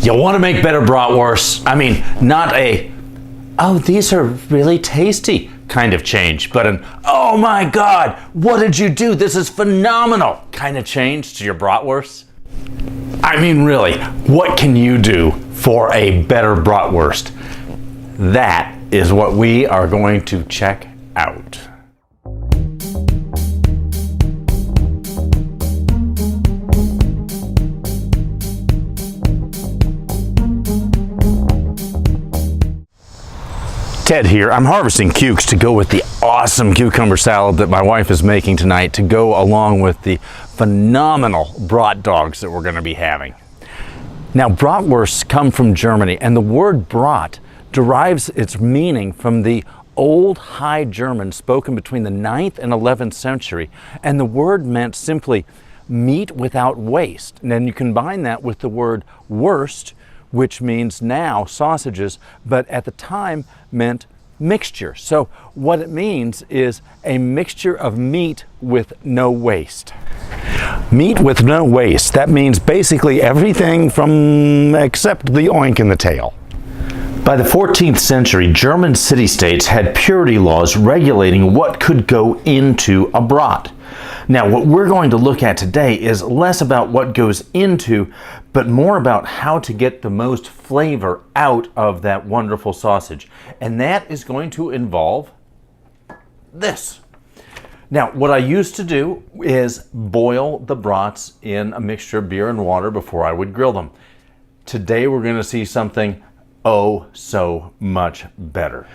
You want to make better bratwursts? I mean, not a, oh, these are really tasty kind of change, but an, oh my God, what did you do? This is phenomenal kind of change to your bratwursts. I mean, really, what can you do for a better bratwurst? That is what we are going to check out. Ted here. I'm harvesting cukes to go with the awesome cucumber salad that my wife is making tonight to go along with the phenomenal brat dogs that we're going to be having. Now, bratwursts come from Germany, and the word brat derives its meaning from the old High German spoken between the 9th and 11th century, and the word meant simply meat without waste. And then you combine that with the word Wurst, which means now sausages, but at the time meant mixture. So what it means is a mixture of meat with no waste. Meat with no waste, that means basically everything from except the oink in the tail. By the 14th century, German city-states had purity laws regulating what could go into a brat. Now, what we're going to look at today is less about what goes into, but more about how to get the most flavor out of that wonderful sausage. And that is going to involve this. Now, what I used to do is boil the brats in a mixture of beer and water before I would grill them. Today, we're going to see something oh so much better.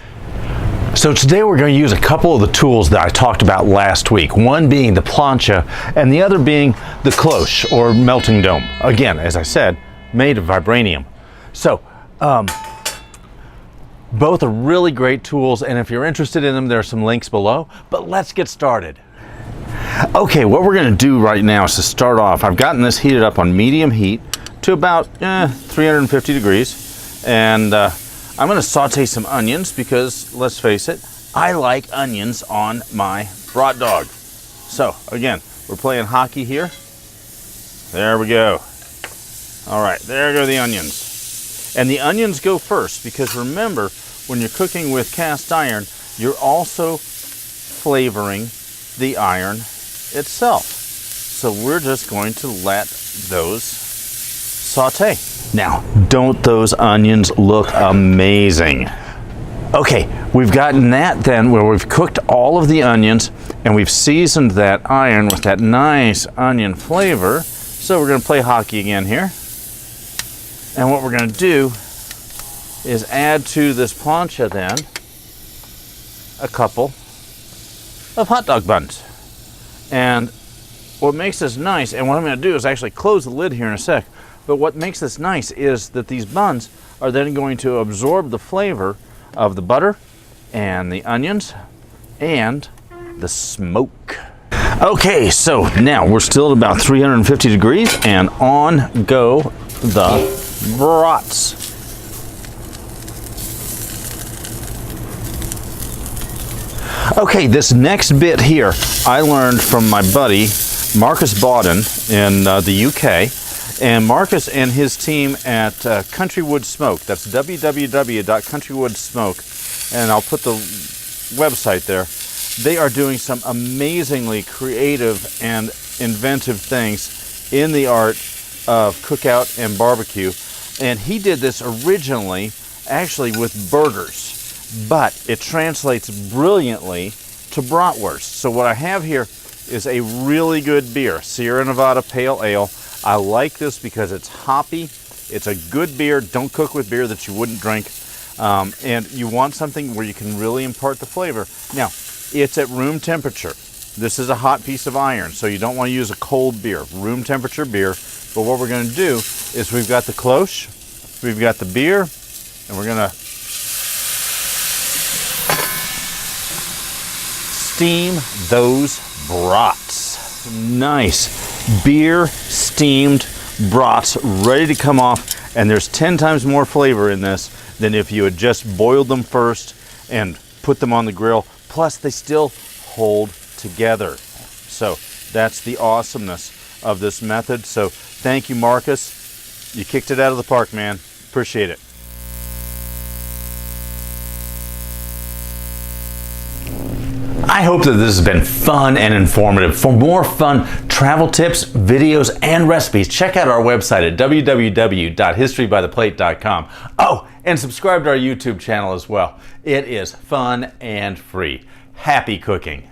So today we're going to use a couple of the tools that I talked about last week, one being the plancha and the other being the cloche or melting dome. Again, as I said, made of vibranium. So both are really great tools, and if you're interested in them, there are some links below, but let's get started. Okay, what we're going to do right now is to start off, I've gotten this heated up on medium heat to about 350 degrees, and I'm going to saute some onions because, let's face it, I like onions on my brat dog. So, again, we're playing hockey here. There we go. All right, there go the onions. And the onions go first because remember, when you're cooking with cast iron, you're also flavoring the iron itself. So we're just going to let those saute. Now, don't those onions look amazing? Okay, we've gotten that then where we've cooked all of the onions and we've seasoned that iron with that nice onion flavor. So we're going to play hockey again here. And what we're going to do is add to this plancha then a couple of hot dog buns. And what makes this nice, and what I'm going to do is actually close the lid here in a sec, but what makes this nice is that these buns are then going to absorb the flavor of the butter and the onions and the smoke. Okay, so now we're still at about 350 degrees and on go the brats. Okay, this next bit here I learned from my buddy Marcus Bawden in the UK. And Marcus and his team at Countrywood Smoke, that's www.countrywoodsmoke, and I'll put the website there. They are doing some amazingly creative and inventive things in the art of cookout and barbecue. And he did this originally actually with burgers, but it translates brilliantly to bratwurst. So what I have here is a really good beer, Sierra Nevada Pale Ale. I like this because it's hoppy, it's a good beer, don't cook with beer that you wouldn't drink, and you want something where you can really impart the flavor. Now, it's at room temperature. This is a hot piece of iron, so you don't want to use a cold beer, room temperature beer, but what we're going to do is we've got the cloche, we've got the beer, and we're going to steam those brats. Nice. Beer steamed brats ready to come off, and there's 10 times more flavor in this than if you had just boiled them first and put them on the grill. Plus they still hold together. So that's the awesomeness of this method. So thank you, Marcus. You kicked it out of the park, man. Appreciate it. I hope that this has been fun and informative. For more fun travel tips, videos, and recipes, check out our website at www.historybytheplate.com. Oh, and subscribe to our YouTube channel as well. It is fun and free. Happy cooking.